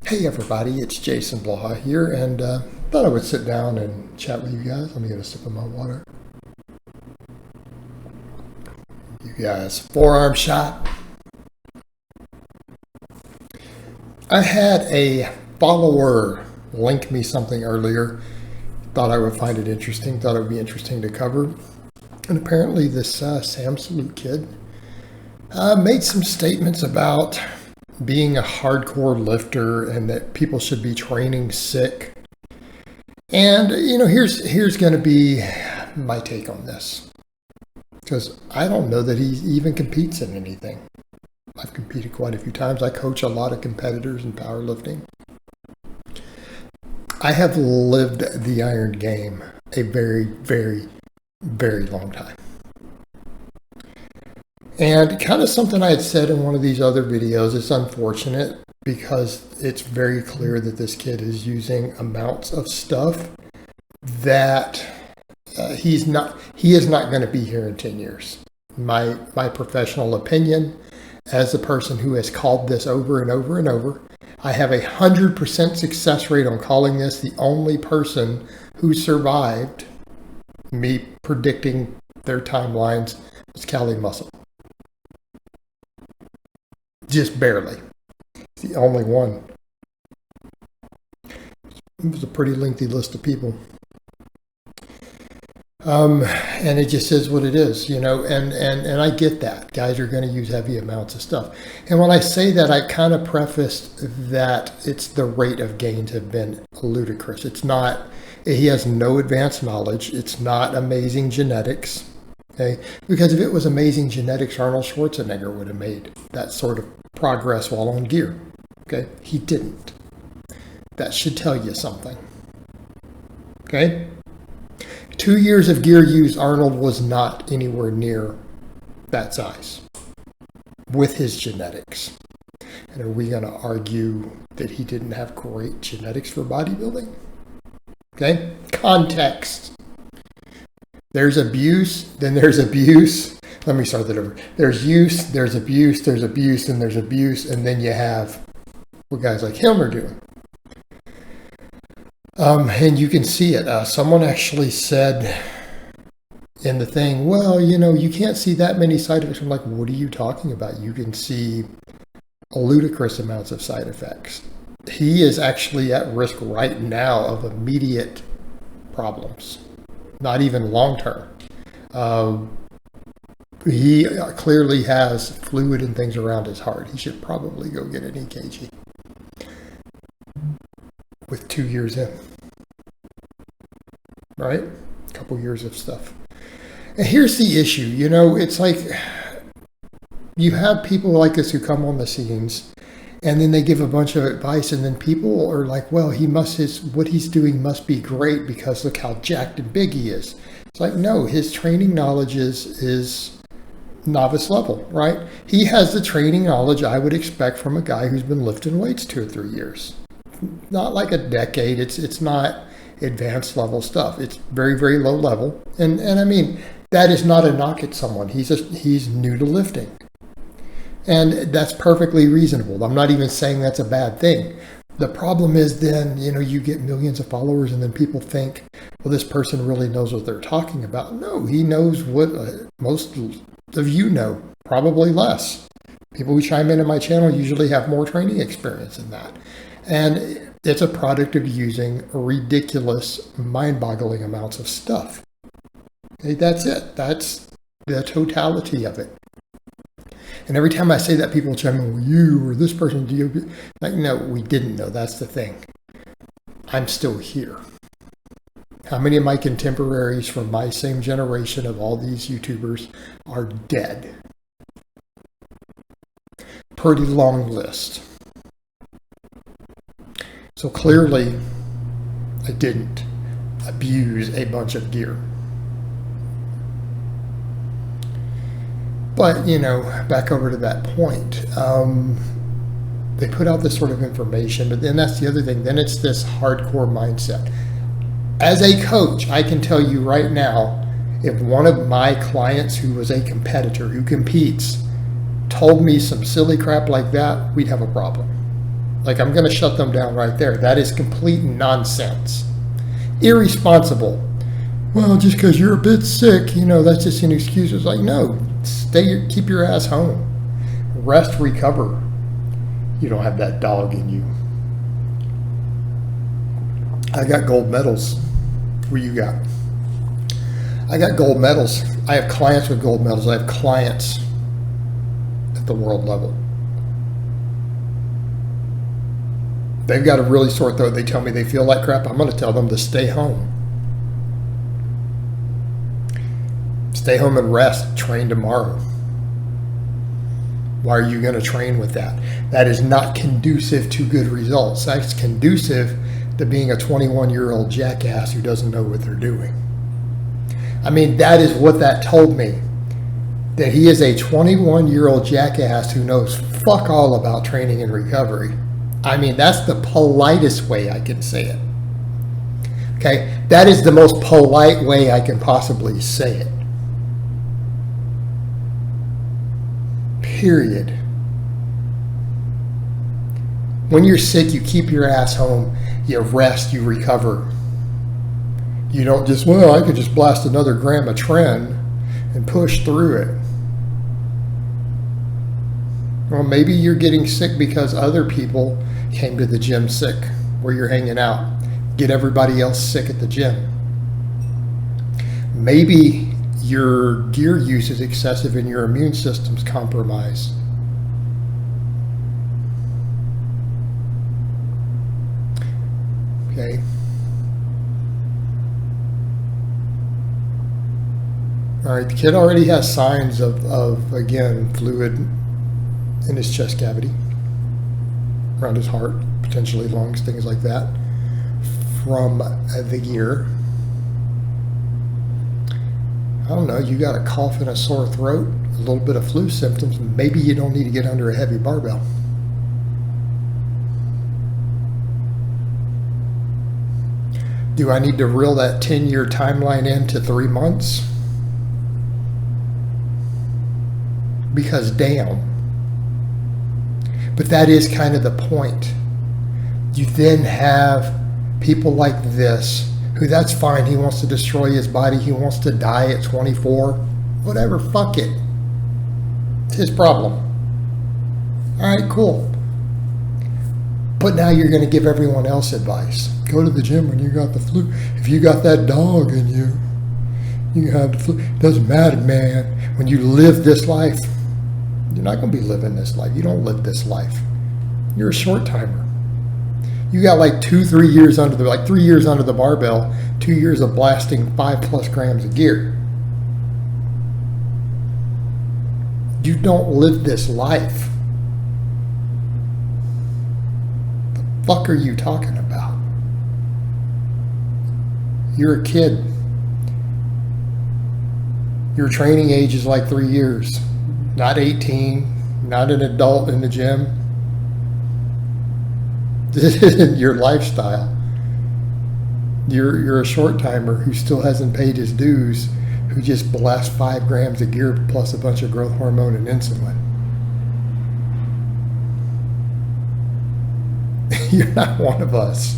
Hey everybody, it's Jason Blaha here, and thought I would sit down and chat with you guys. Let me get a sip of my water. You guys, forearm shot. I had a follower link me something earlier. Thought I would find it interesting. Thought it would be interesting to cover. And apparently this Sam Sulek kid made some statements about being a hardcore lifter and that people should be training sick. And, here's going to be my take on this. Because I don't know that he even competes in anything. I've competed quite a few times. I coach a lot of competitors in powerlifting. I have lived the iron game a very, very, very long time. And kind of something I had said in one of these other videos, it's unfortunate because it's very clear that this kid is using amounts of stuff that he is not going to be here in 10 years. My professional opinion, as a person who has called this over and over and over, I have 100% success rate on calling this. The only person who survived me predicting their timelines was Cali Muscle. Just barely. It's the only one. It was a pretty lengthy list of people. And it just is what it is, and I get that. Guys are going to use heavy amounts of stuff. And when I say that, I kind of prefaced that it's the rate of gains have been ludicrous. It's not, he has no advanced knowledge. It's not amazing genetics. Okay, because if it was amazing genetics, Arnold Schwarzenegger would have made that sort of progress while on gear. Okay, he didn't. That should tell you something. Okay, 2 years of gear use, Arnold was not anywhere near that size with his genetics. And are we going to argue that he didn't have great genetics for bodybuilding? Okay, context. There's abuse, then there's abuse. Let me start that over. There's use, there's abuse, there's abuse, and there's abuse, and then you have what guys like him are doing. And you can see it. Someone actually said in the thing, well, you can't see that many side effects. I'm like, what are you talking about? You can see ludicrous amounts of side effects. He is actually at risk right now of immediate problems. Not even long-term. He clearly has fluid and things around his heart. He should probably go get an EKG with 2 years in. Right? A couple years of stuff. And here's the issue. It's like you have people like this who come on the scenes and then they give a bunch of advice, and then people are like, well, what he's doing must be great because look how jacked and big he is. It's like, no, his training knowledge is novice level, right? He has the training knowledge I would expect from a guy who's been lifting weights 2 or 3 years. Not like a decade. It's not advanced level stuff. It's very, very low level. And I mean, that is not a knock at someone. He's new to lifting. And that's perfectly reasonable. I'm not even saying that's a bad thing. The problem is then, you get millions of followers and then people think, well, this person really knows what they're talking about. No, he knows what most of you know, probably less. People who chime into my channel usually have more training experience than that. And it's a product of using ridiculous, mind-boggling amounts of stuff. Okay, that's it. That's the totality of it. And every time I say that, people chime in, well, you or this person, do you? Like, no, we didn't know. That's the thing. I'm still here. How many of my contemporaries from my same generation of all these YouTubers are dead? Pretty long list. So clearly, I didn't abuse a bunch of gear. But, back over to that point, they put out this sort of information, but then that's the other thing. Then it's this hardcore mindset. As a coach, I can tell you right now, if one of my clients who was a competitor, who competes, told me some silly crap like that, we'd have a problem. Like, I'm going to shut them down right there. That is complete nonsense. Irresponsible. Well, just because you're a bit sick, that's just an excuse. It's like, no, keep your ass home. Rest, recover. You don't have that dog in you. I got gold medals. What you got? I got gold medals. I have clients with gold medals. I have clients at the world level. They've got a really sore throat. They tell me they feel like crap. I'm going to tell them to stay home. Stay home and rest. Train tomorrow. Why are you going to train with that? That is not conducive to good results. That's conducive to being a 21-year-old jackass who doesn't know what they're doing. I mean, that is what that told me. That he is a 21-year-old jackass who knows fuck all about training and recovery. I mean, that's the politest way I can say it. Okay? That is the most polite way I can possibly say it. Period. When you're sick, you keep your ass home. You rest, you recover. You don't just, I could just blast another gram of tren and push through it. Well, maybe you're getting sick because other people came to the gym sick where you're hanging out. Get everybody else sick at the gym. Maybe your gear use is excessive and your immune system's compromised. Okay. All right, the kid already has signs of again, fluid in his chest cavity, around his heart, potentially lungs, things like that, from the gear. I don't know, you got a cough and a sore throat, a little bit of flu symptoms, maybe you don't need to get under a heavy barbell. Do I need to reel that 10-year timeline into 3 months? Because damn. But that is kind of the point. You then have people like this, who that's fine, he wants to destroy his body, he wants to die at 24, whatever, fuck it. It's his problem. All right, cool. But now you're going to give everyone else advice. Go to the gym when you got the flu. If you got that dog in you, you have the flu. It doesn't matter, man. When you live this life, you're not going to be living this life. You don't live this life. You're a short timer. You got like 3 years under the 3 years under the barbell, 2 years of blasting 5+ grams of gear. You don't live this life. The fuck are you talking about? You're a kid. Your training age is like 3 years. Not 18, not an adult in the gym. This isn't your lifestyle. You're a short timer who still hasn't paid his dues, who just blasts 5 grams of gear plus a bunch of growth hormone and insulin. You're not one of us.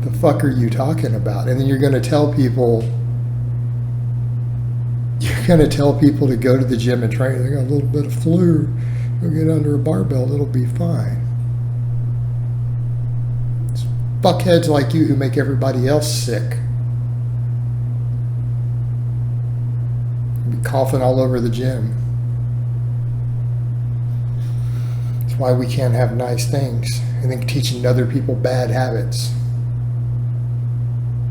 The fuck are you talking about? And then you're going to tell people to go to the gym and train. They got a little bit of flu. Go get under a barbell. It'll be fine. It's fuckheads like you who make everybody else sick. Be coughing all over the gym. That's why we can't have nice things. And then teaching other people bad habits.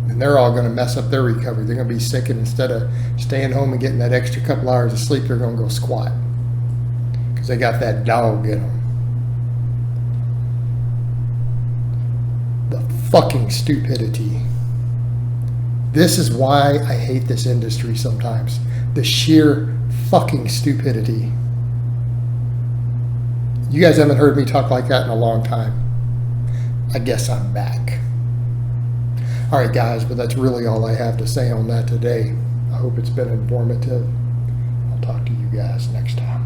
And they're all going to mess up their recovery. They're going to be sick, and instead of staying home and getting that extra couple hours of sleep, they're going to go squat. Because they got that dog in them. The fucking stupidity. This is why I hate this industry sometimes. The sheer fucking stupidity. You guys haven't heard me talk like that in a long time. I guess I'm back. All right, guys, but that's really all I have to say on that today. I hope it's been informative. I'll talk to you guys next time.